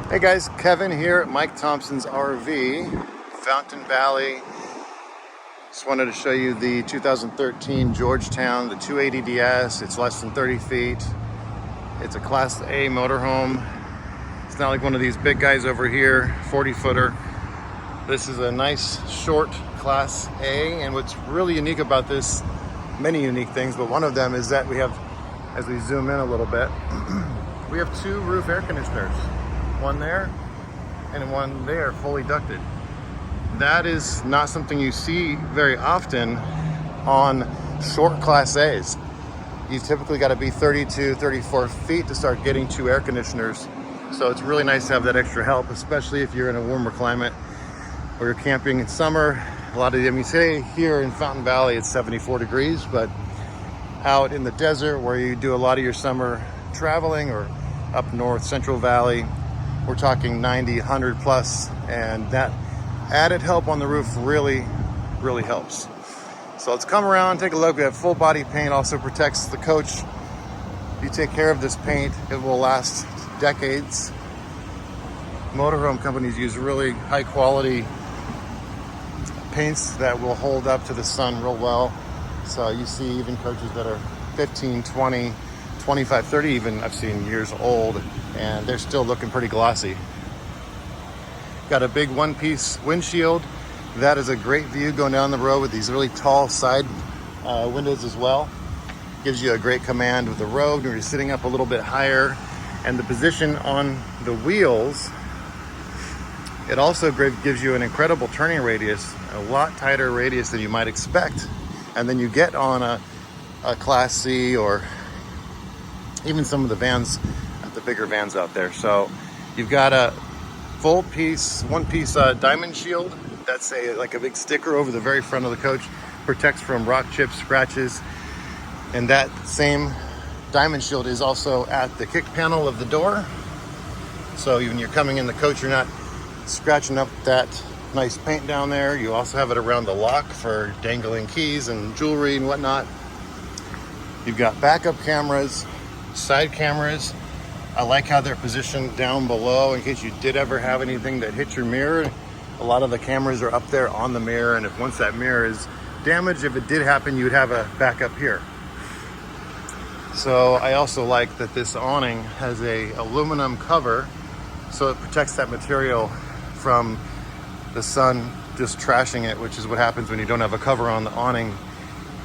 Hey guys, Kevin here at Mike Thompson's RV, Fountain Valley. Just wanted to show you the 2013 Georgetown, the 280DS. It's less than 30 feet. It's a Class A motorhome. It's not like one of these big guys over here, 40-footer. This is a nice, short Class A, and what's really unique about this, many unique things, but one of them is that we have, as we zoom in a little bit, we have two roof air conditioners. One there and one there, fully ducted. That is not something you see very often on short Class A's. You typically got to be 32, 34 feet to start getting two air conditioners. So it's really nice to have that extra help, especially if you're in a warmer climate or you're camping in summer. A lot of them, you say here in Fountain Valley, it's 74 degrees, but out in the desert where you do a lot of your summer traveling or up north, Central Valley, we're talking 90, 100 plus, and that added help on the roof really helps. So let's come around, take a look. We have full body paint, also protects the coach. If you take care of this paint, it will last decades. Motorhome companies use really high quality paints that will hold up to the sun real well. So you see even coaches that are 15, 20, 25, 30 even, I've seen years old, and they're still looking pretty glossy. Got a big one-piece windshield. That is a great view going down the road with these really tall side windows as well. Gives you a great command with the road when you're sitting up a little bit higher. And the position on the wheels, it also gives you an incredible turning radius, a lot tighter radius than you might expect. And then you get on a Class C or even some of the vans, the bigger vans out there. So you've got a full piece, one-piece diamond shield. That's like a big sticker over the very front of the coach. Protects from rock chips, scratches. And that same diamond shield is also at the kick panel of the door. So when you're coming in the coach, you're not scratching up that nice paint down there. You also have it around the lock for dangling keys and jewelry and whatnot. You've got backup cameras, side cameras. I like how they're positioned down below in case you did ever have anything that hit your mirror. A lot of the cameras are up there on the mirror, and if once that mirror is damaged, if it did happen, you would have a backup here. So I also like that this awning has a aluminum cover, so it protects that material from the sun just trashing it, which is what happens when you don't have a cover on the awning.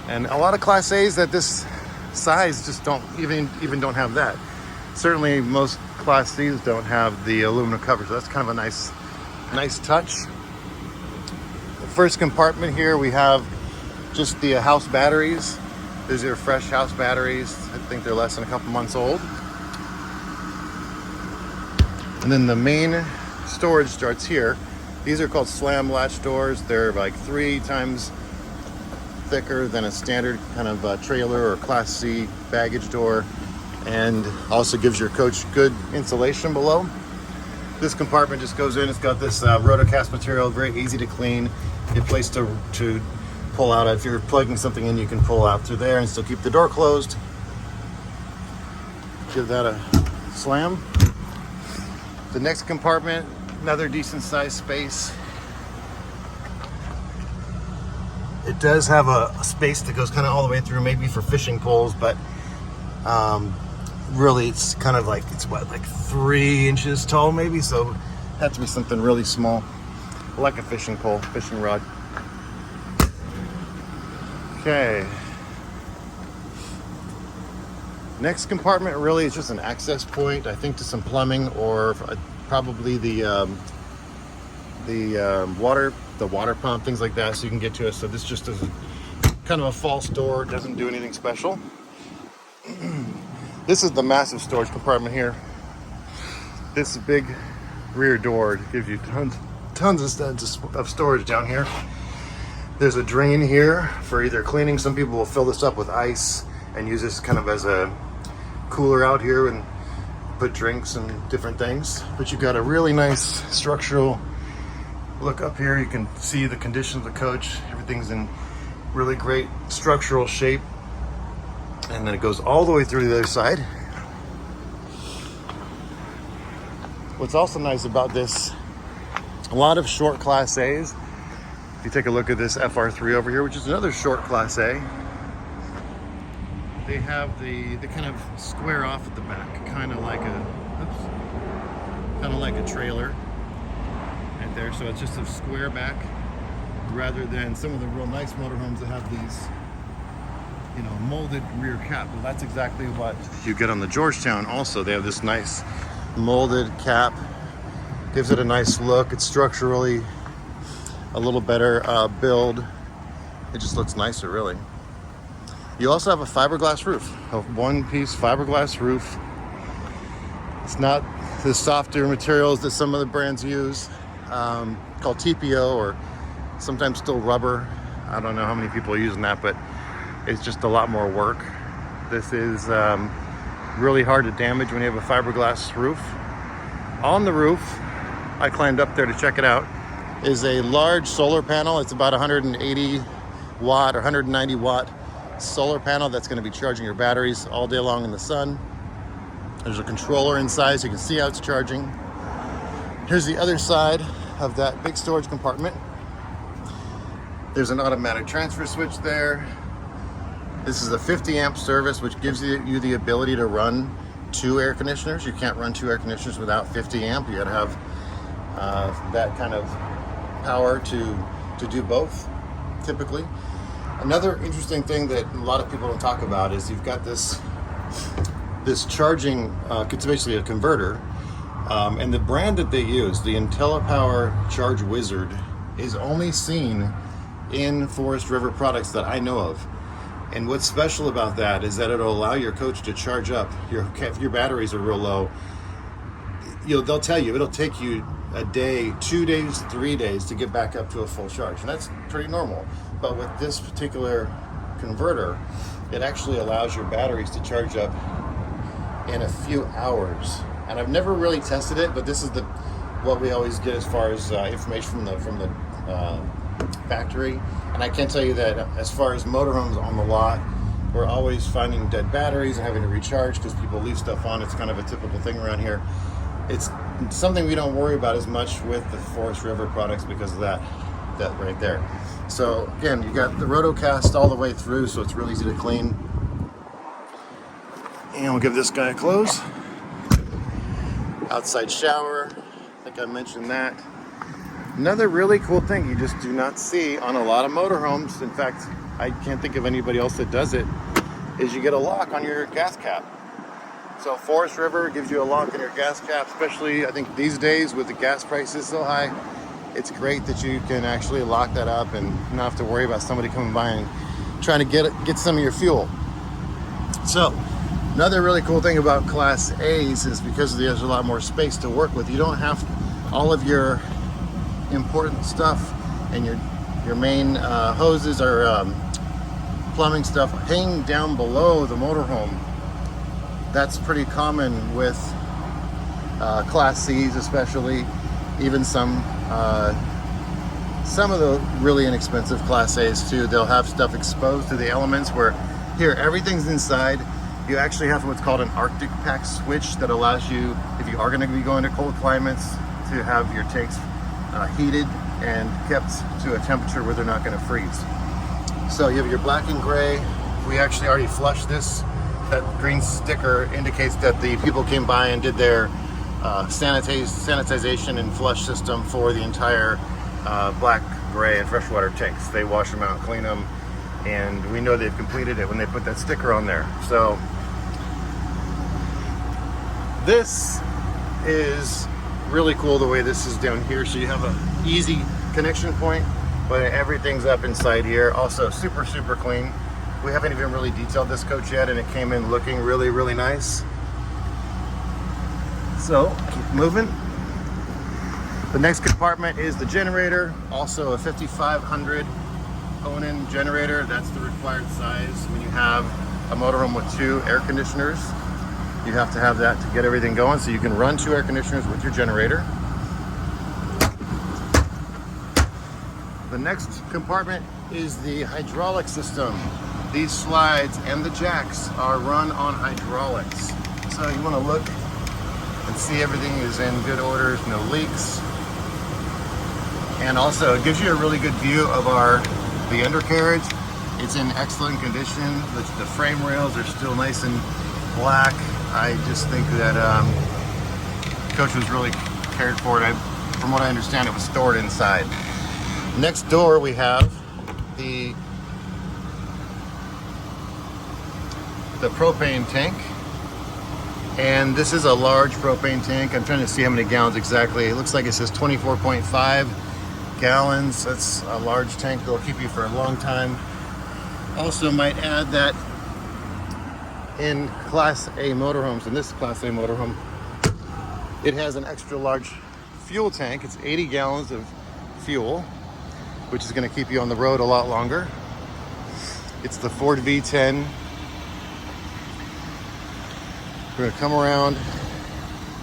And a lot of Class A's that this size just don't even don't have that. Certainly most Class C's don't have the aluminum cover, so that's kind of a nice touch. The first compartment here, we have just the house batteries. These are fresh house batteries. I think they're less than a couple months old. And then the main storage starts here. These are called slam latch doors. They're like 3 times thicker than a standard kind of trailer or Class C baggage door, and also gives your coach good insulation below. This compartment just goes in. It's got this rotocast material, very easy to clean. Good place to pull out. If you're plugging something in, you can pull out through there and still keep the door closed. Give that a slam. The next compartment, another decent sized space. It does have a space that goes kind of all the way through, maybe for fishing poles, but really it's kind of like, it's what, like 3 inches tall maybe, so it has to be something really small, like a fishing pole, fishing rod. Okay. Next compartment really is just an access point, I think, to some plumbing or probably the water pump, things like that, so you can get to it. So this just is kind of a false door, doesn't do anything special. This is the massive storage compartment here. This big rear door gives you tons of storage down here. There's a drain here for either cleaning. Some people will fill this up with ice and use this kind of as a cooler out here and put drinks and different things. But you've got a really nice structural look up here. You can see the condition of the coach. Everything's in really great structural shape. And then it goes all the way through the other side. What's also nice about this, a lot of short Class A's. If you take a look at this FR3 over here, which is another short Class A, they have the kind of square off at the back, kind of like a trailer right there. So it's just a square back, rather than some of the real nice motorhomes that have these, you know, molded rear cap. Well, that's exactly what you get on the Georgetown. Also, they have this nice molded cap, gives it a nice look. It's structurally a little better build. It just looks nicer, really. You also have a fiberglass roof, a one-piece fiberglass roof. It's not the softer materials that some of the brands use, called TPO, or sometimes still rubber. I don't know how many people are using that, but it's just a lot more work. This is really hard to damage when you have a fiberglass roof. On the roof, I climbed up there to check it out, is a large solar panel. It's about 180 watt or 190 watt solar panel that's going to be charging your batteries all day long in the sun. There's a controller inside so you can see how it's charging. Here's the other side of that big storage compartment. There's an automatic transfer switch there. This is a 50 amp service, which gives you the ability to run 2 air conditioners. You can't run 2 air conditioners without 50 amp. You gotta have that kind of power to do both, typically. Another interesting thing that a lot of people don't talk about is you've got this charging, it's basically a converter, and the brand that they use, the IntelliPower Charge Wizard, is only seen in Forest River products that I know of. And what's special about that is that it'll allow your coach to charge up. If your batteries are real low, they'll tell you it'll take you a day, 2 days, 3 days to get back up to a full charge, and that's pretty normal. But with this particular converter, it actually allows your batteries to charge up in a few hours. And I've never really tested it, but this is what we always get as far as information from the factory. And I can tell you that as far as motorhomes on the lot, we're always finding dead batteries and having to recharge because people leave stuff on. It's kind of a typical thing around here. It's something we don't worry about as much with the Forest River products because of that right there. So again, you got the rotocast all the way through, so it's really easy to clean. And we'll give this guy a close. Outside shower, I think I mentioned that. Another really cool thing you just do not see on a lot of motorhomes, in fact, I can't think of anybody else that does it, is you get a lock on your gas cap. So Forest River gives you a lock on your gas cap, especially I think these days with the gas prices so high. It's great that you can actually lock that up and not have to worry about somebody coming by and trying to get some of your fuel. So another really cool thing about Class A's is because there's a lot more space to work with, you don't have all of your important stuff and your main hoses or plumbing stuff hanging down below the motorhome. That's pretty common with Class C's, especially, even some of the really inexpensive Class A's too. They'll have stuff exposed to the elements where here everything's inside. You actually have what's called an Arctic pack switch that allows you, if you are going to be going to cold climates, to have your tanks heated and kept to a temperature where they're not going to freeze. So you have your black and gray. We actually already flushed this. That green sticker indicates that the people came by and did their sanitization and flush system for the entire black, gray, and freshwater tanks. They wash them out, clean them, and we know they've completed it when they put that sticker on there. So this is really cool the way this is down here. So you have an easy connection point, but everything's up inside here. Also super, super clean. We haven't even really detailed this coach yet, and it came in looking really, really nice. So keep moving. The next compartment is the generator, also a 5500 Onan generator. That's the required size when you have a motorhome with 2 air conditioners. You have to have that to get everything going, so you can run 2 air conditioners with your generator. The next compartment is the hydraulic system. These slides and the jacks are run on hydraulics. So you want to look can see everything is in good order, no leaks. And also it gives you a really good view of the undercarriage. It's in excellent condition. The frame rails are still nice and black. I just think that Coach was really cared for it. From what I understand, it was stored inside. Next door we have the propane tank. And this is a large propane tank. I'm trying to see how many gallons exactly. It looks like it says 24.5 gallons. That's a large tank that'll keep you for a long time. Also might add that in Class A motorhomes, in this Class A motorhome, it has an extra large fuel tank. It's 80 gallons of fuel, which is going to keep you on the road a lot longer. It's the Ford V10. We're going to come around,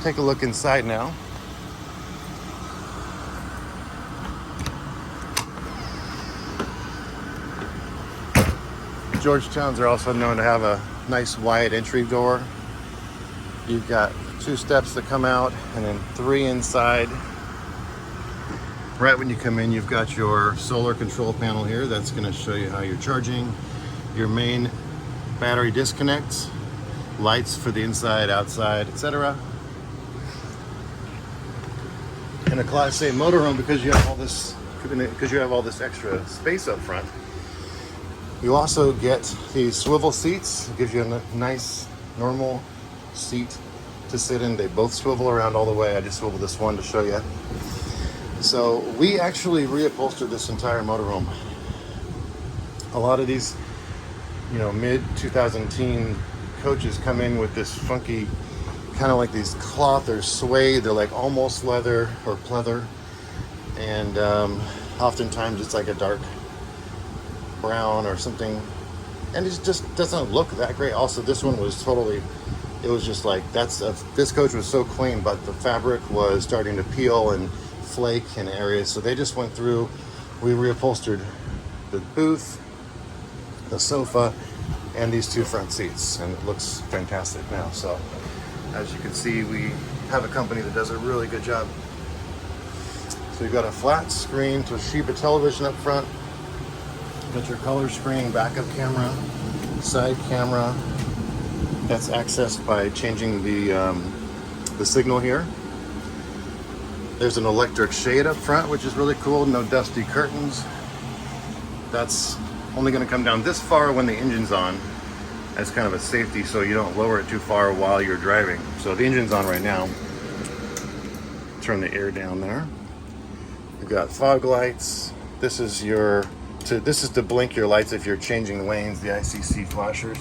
take a look inside now. Georgetowns are also known to have a nice wide entry door. You've got 2 steps that come out and then 3 inside. Right when you come in, you've got your solar control panel here. That's going to show you how you're charging. Your main battery disconnects, lights for the inside, outside, etc. In a Class A motorhome, because you have all this extra space up front, you also get these swivel seats. It gives you a nice, normal seat to sit in. They both swivel around all the way. I just swiveled this one to show you. So we actually reupholstered this entire motorhome. A lot of these, mid-2010 coaches come in with this funky, kind of like these cloth or suede. They're like almost leather or pleather. And oftentimes it's like a dark brown or something, and it just doesn't look that great. Also, this one was it was just like, this coach was so clean, but the fabric was starting to peel and flake in areas, so they just went through. We reupholstered the booth, the sofa, and these 2 front seats, and it looks fantastic now. So as you can see, we have a company that does a really good job. So you've got a flat screen Toshiba television up front. Got your color screen, backup camera, side camera. That's accessed by changing the signal here. There's an electric shade up front, which is really cool. No dusty curtains. That's only going to come down this far when the engine's on, as kind of a safety, so you don't lower it too far while you're driving. So the engine's on right now. Turn the air down there. You've got fog lights. This is to blink your lights if you're changing lanes, the ICC flashers.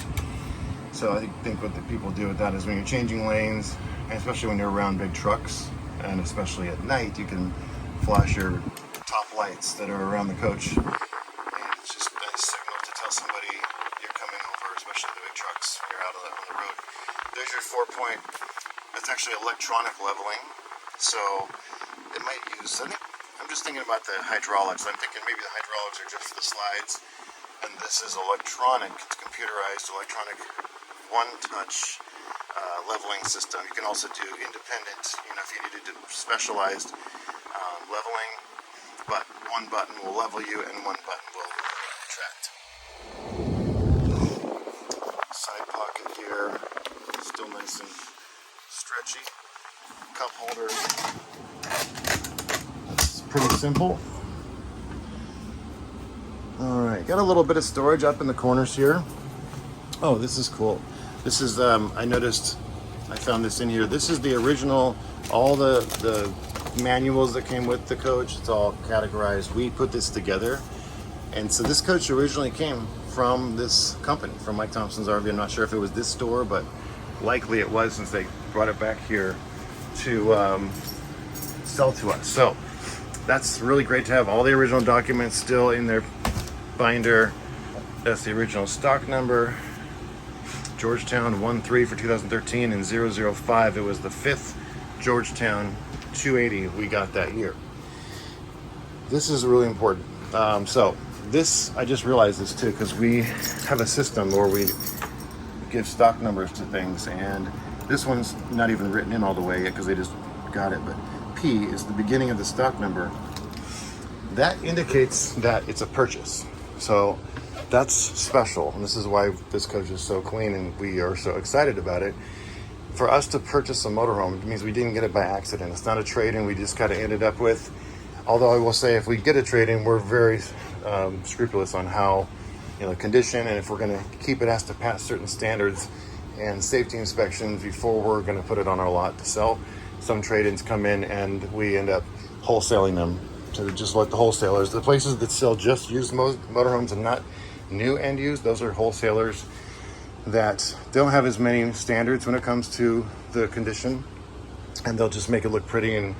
So I think what the people do with that is when you're changing lanes, and especially when you're around big trucks, and especially at night, you can flash your top lights that are around the coach. And it's just a nice signal to tell somebody you're coming over, especially the big trucks when you're out on the road. There's your 4-point. That's actually electronic leveling. So it might use, I'm just thinking about the hydraulics. I'm thinking maybe the hydraulics are just the slides, and this is electronic. It's computerized electronic one-touch leveling system. You can also do independent, if you needed to specialized leveling, but one button will level you and one button will retract. Side pocket here, still nice and stretchy. Cup holder. Pretty simple. All right, got a little bit of storage up in the corners here. Oh, this is cool. This is, I found this in here. This is the original, all the manuals that came with the coach. It's all categorized. We put this together. And so this coach originally came from this company, from Mike Thompson's RV. I'm not sure if it was this store, but likely it was, since they brought it back here to sell to us. So that's really great to have all the original documents still in their binder. That's the original stock number. Georgetown 13 for 2013 and 005. It was the 5th Georgetown 280 we got that year. This is really important. So this, I just realized this too, because we have a system where we give stock numbers to things, and This one's not even written in all the way yet because they just got it, but P is the beginning of the stock number. That indicates that it's a purchase. So that's special, and this is why this coach is so clean and we are so excited about it. For us to purchase a motorhome, it means we didn't get it by accident. It's not a trade-in we just kind of ended up with. Although I will say, if we get a trade-in, we're very scrupulous on how, condition, and if we're going to keep it, has to pass certain standards and safety inspections before we're going to put it on our lot to sell. Some trade-ins come in and we end up wholesaling them to just let the wholesalers, the places that sell just used motorhomes and not new and used, those are wholesalers that don't have as many standards when it comes to the condition, and they'll just make it look pretty and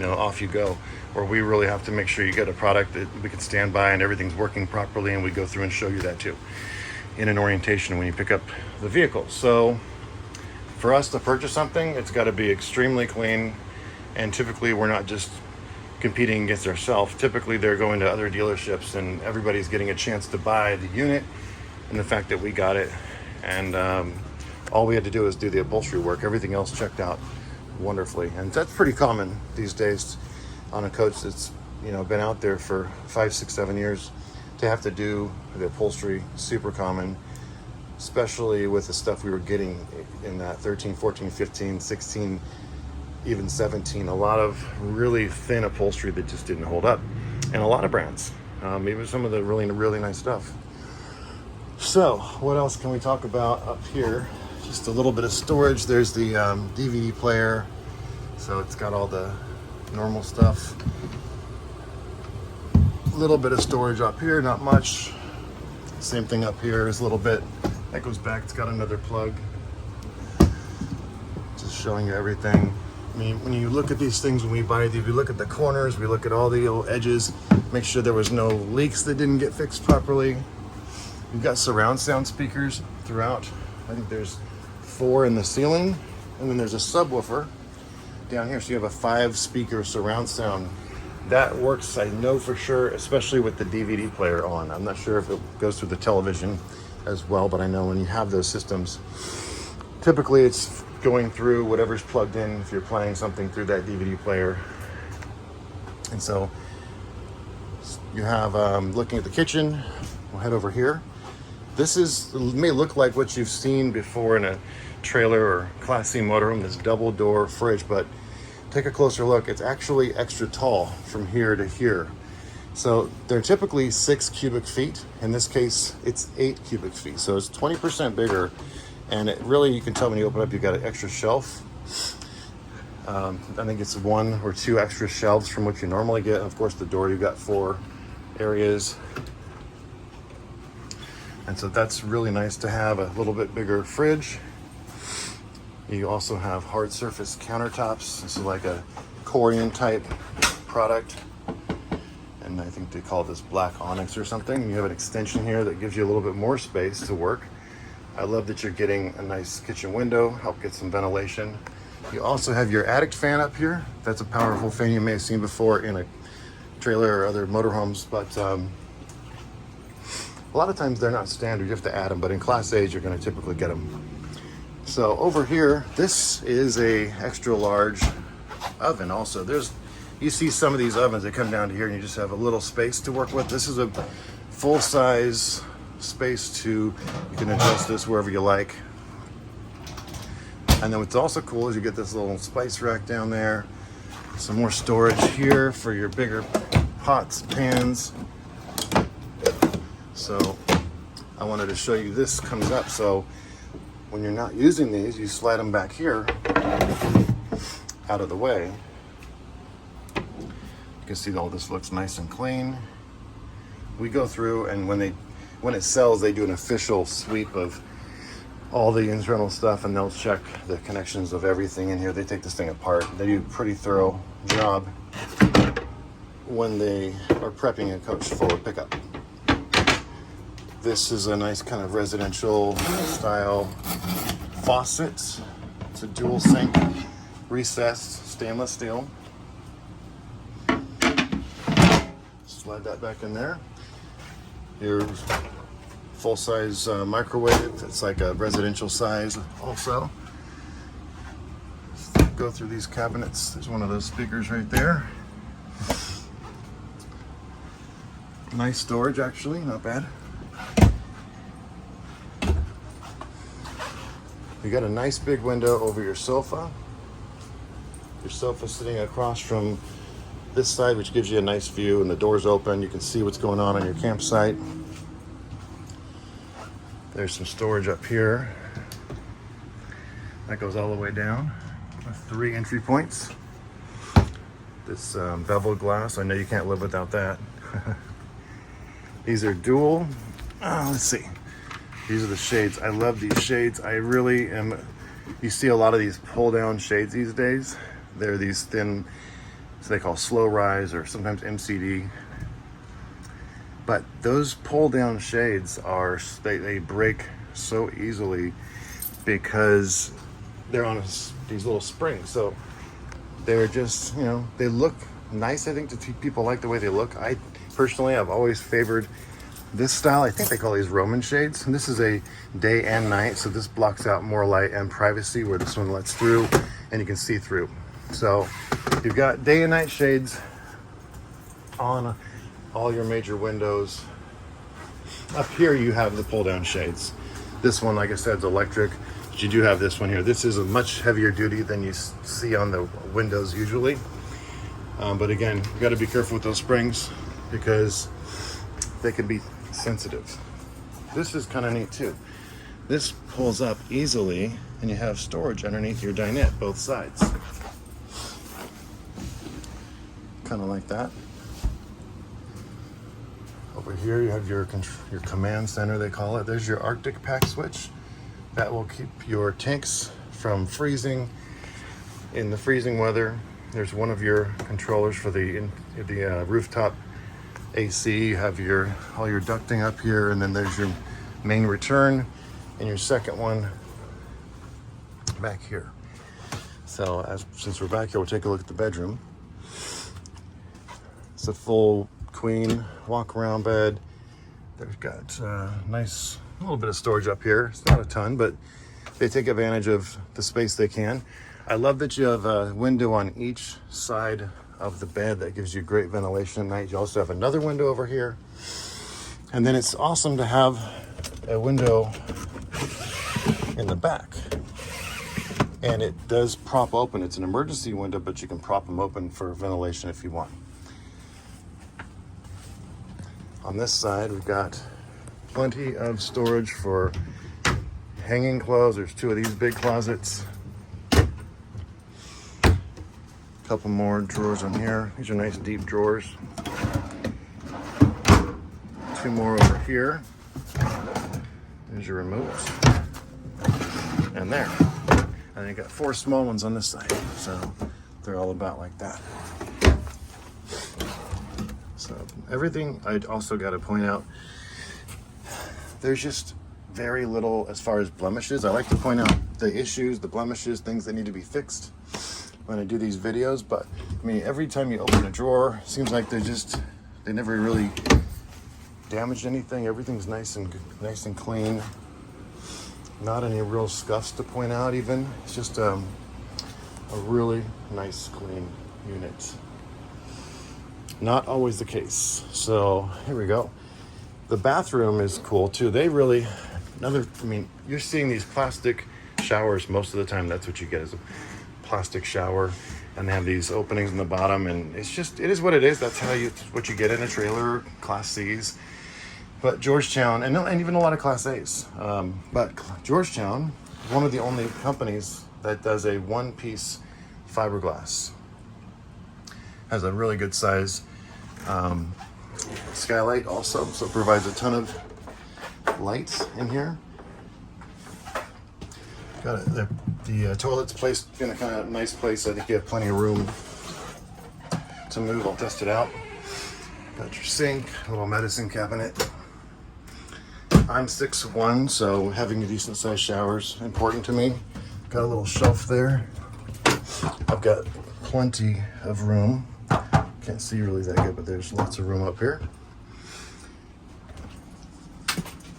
off you go. Or we really have to make sure you get a product that we can stand by and everything's working properly, and we go through and show you that too in an orientation when you pick up the vehicle. So for us to purchase something, it's got to be extremely clean, and typically we're not just competing against ourselves. Typically they're going to other dealerships and everybody's getting a chance to buy the unit, and the fact that we got it, and all we had to do is do the upholstery work. Everything else checked out wonderfully, and that's pretty common these days on a coach that's been out there for 5, 6, 7 years. To have to do the upholstery, super common, especially with the stuff we were getting in that 13, 14, 15, 16, even 17. A lot of really thin upholstery that just didn't hold up, and a lot of brands, even some of the really, really nice stuff. So what else can we talk about up here? Just a little bit of storage. There's the DVD player, so it's got all the normal stuff. A little bit of storage up here, not much. Same thing up here is a little bit. That goes back, it's got another plug. Just showing you everything. I mean, when you look at these things, when we buy these, we look at the corners, we look at all the little edges, make sure there was no leaks that didn't get fixed properly. We've got surround sound speakers throughout. I think there's 4 in the ceiling, and then there's a subwoofer down here, so you have a 5-speaker surround sound. That works, I know for sure, especially with the DVD player on. I'm not sure if it goes through the television as well, but I know when you have those systems, typically it's going through whatever's plugged in if you're playing something through that DVD player. And so you have, looking at the kitchen, we'll head over here. This may look like what you've seen before in a trailer or Class C motorhome, this double door fridge, but take a closer look. It's actually extra tall from here to here. So they're typically 6 cubic feet. In this case, it's 8 cubic feet. So it's 20% bigger. And it really, you can tell when you open up, you've got an extra shelf. I think it's 1 or 2 extra shelves from what you normally get. Of course, the door, you've got 4 areas. And so that's really nice to have a little bit bigger fridge. You also have hard surface countertops. This is like a Corian type product. And I think they call this black onyx or something. You have an extension here that gives you a little bit more space to work. I love that you're getting a nice kitchen window, help get some ventilation. You also have your attic fan up here. That's a powerful fan you may have seen before in a trailer or other motorhomes, but a lot of times they're not standard, you have to add them, but in Class A's you're gonna typically get them. So over here, this is a extra large oven also. You see some of these ovens that come down to here and you just have a little space to work with. This is a full size space you can adjust this wherever you like. And then what's also cool is you get this little spice rack down there. Some more storage here for your bigger pots, pans. So I wanted to show you, this comes up, so when you're not using these, you slide them back here out of the way. You can see all this looks nice and clean. We go through, and when it sells, they do an official sweep of all the internal stuff, and they'll check the connections of everything in here. They take this thing apart. They do a pretty thorough job when they are prepping a coach for a pickup. This is a nice kind of residential style faucet. It's a dual sink, recessed stainless steel. Slide that back in there. Your full-size microwave. It's like a residential size also. go through these cabinets. There's one of those speakers right there. Nice storage, actually, not bad. You got a nice big window over your sofa. Your sofa sitting across from this side, which gives you a nice view, and the door's open. You can see what's going on your campsite. There's some storage up here. That goes all the way down with 3 entry points. This beveled glass, I know you can't live without that. These are dual. Let's see. These are the shades. I love these shades. I really am. You see a lot of these pull down shades these days. They're these thin, so they call slow rise or sometimes MCD. But those pull down shades are, they break so easily because they're on these little springs. So they're just, you know, they look nice. I think people like the way they look. I personally, I've always favored this style. I think they call these Roman shades. And this is a day and night. So this blocks out more light and privacy, where this one lets through and you can see through. So you've got day and night shades on all your major windows. Up here you have the pull down shades. This one, like I said, is electric, but you do have this one here. This is a much heavier duty than you see on the windows usually. But again, you got to be careful with those springs because they can be sensitive. This is kind of neat too. This pulls up easily and you have storage underneath your dinette, both sides. Kind of like that. Over here you have your command center, they call it. There's your Arctic pack switch. That will keep your tanks from freezing in the freezing weather. There's one of your controllers for the rooftop AC. You have all your ducting up here, and then there's your main return and your second one back here. So since we're back here, we'll take a look at the bedroom. It's a full queen walk around bed. They've got nice little bit of storage up here. It's not a ton, but they take advantage of the space they can. I love that you have a window on each side of the bed that gives you great ventilation at night. You also have another window over here. And then it's awesome to have a window in the back. And it does prop open. It's an emergency window, but you can prop them open for ventilation if you want. On this side, we've got plenty of storage for hanging clothes. There's 2 of these big closets. Couple more drawers on here. These are nice deep drawers. 2 more over here. There's your remotes. And there. And you got 4 small ones on this side. So they're all about like that. So everything, I also got to point out, there's just very little as far as blemishes. I like to point out the issues, the blemishes, things that need to be fixed when I do these videos. But I mean, every time you open a drawer, it seems like they never really damaged anything. Everything's nice and clean. Not any real scuffs to point out even. It's just a really nice, clean unit. Not always the case. So here we go. The bathroom is cool too. They really, you're seeing these plastic showers most of the time. That's what you get, is a plastic shower. And they have these openings in the bottom, and it is what it is. That's what you get in a trailer, Class C's. But Georgetown, and even a lot of Class A's. But Georgetown, one of the only companies that does a one-piece fiberglass. Has a really good size skylight also, so it provides a ton of lights in here. Got the toilet's placed in a kind of nice place. I think you have plenty of room to move. I'll test it out. Got your sink, a little medicine cabinet. I'm 6'1", so having a decent sized shower is important to me. Got a little shelf there. I've got plenty of room. Can't see really that good, but there's lots of room up here.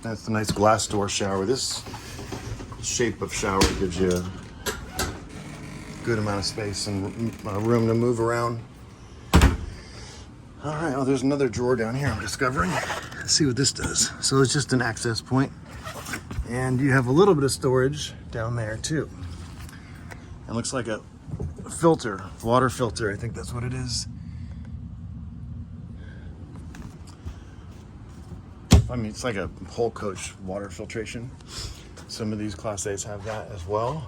That's the nice glass door shower. This shape of shower gives you good amount of space and room to move around. All right, oh, there's another drawer down here I'm discovering. Let's see what this does. So it's just an access point, and you have a little bit of storage down there too. It looks like a filter, water filter. I think that's what it is. I mean, it's like a whole coach water filtration. Some of these Class A's have that as well.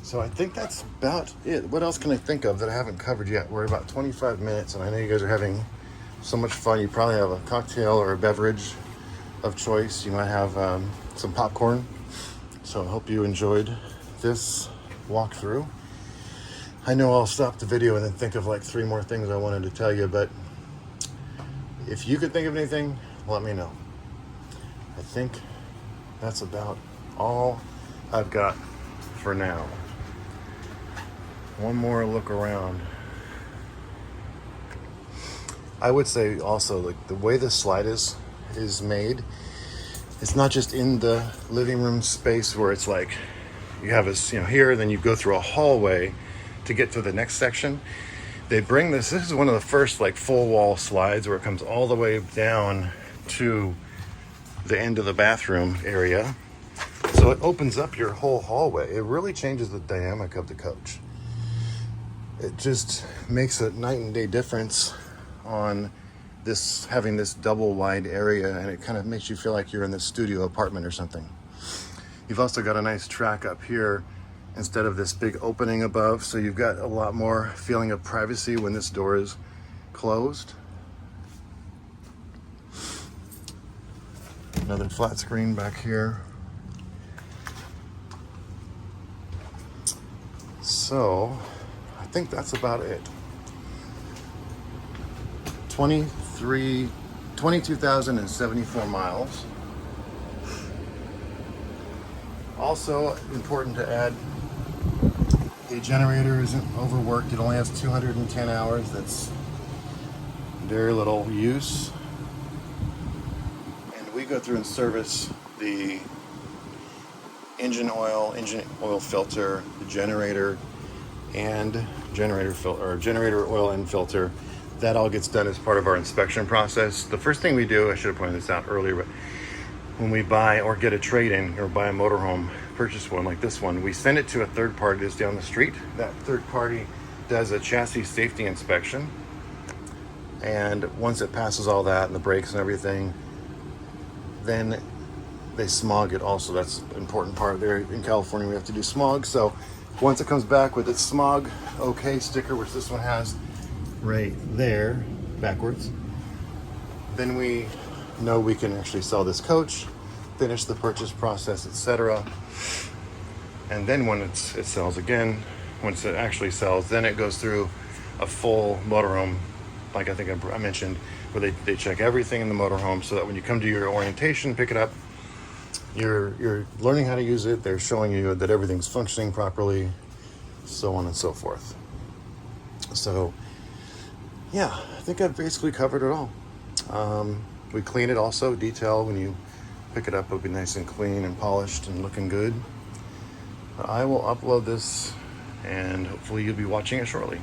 So I think that's about it. What else can I think of that I haven't covered yet? We're about 25 minutes, and I know you guys are having so much fun. You probably have a cocktail or a beverage of choice. You might have some popcorn. So I hope you enjoyed this walkthrough. I know I'll stop the video and then think of like 3 more things I wanted to tell you, but if you could think of anything, let me know. I think that's about all I've got for now. One more look around. I would say also, like, the way the slide is made, it's not just in the living room space where it's like you have here, then you go through a hallway to get to the next section. They bring this is one of the first like full wall slides where it comes all the way down to the end of the bathroom area. So it opens up your whole hallway. It really changes the dynamic of the coach. It just makes a night and day difference on this, having this double wide area, and it kind of makes you feel like you're in this studio apartment or something. You've also got a nice track up here instead of this big opening above, so you've got a lot more feeling of privacy when this door is closed. Another flat screen back here. So I think that's about it. 22,074 miles. Also important to add, the generator isn't overworked. It only has 210 hours. That's very little use. And we go through and service the engine oil filter, the generator, and generator oil and filter. That all gets done as part of our inspection process. The first thing we do, I should have pointed this out earlier, but when we buy or get a trade-in or buy a motorhome, purchase one like this one, we send it to a third party that's down the street. That third party does a chassis safety inspection, and once it passes all that and the brakes and everything, then they smog it also. That's an important part. There in California we have to do smog. So once it comes back with its smog okay sticker, which this one has right there backwards, then we know we can actually sell this coach, finish the purchase process, etc. And then when it sells again, once it actually sells, then it goes through a full motorhome, like I think I mentioned, where they check everything in the motorhome, so that when you come to your orientation, pick it up, you're learning how to use it. They're showing you that everything's functioning properly, so on and so forth. So yeah, I think I've basically covered it all. We clean it also, detail. When you pick it up, it'll be nice and clean and polished and looking good. I will upload this, and hopefully you'll be watching it shortly.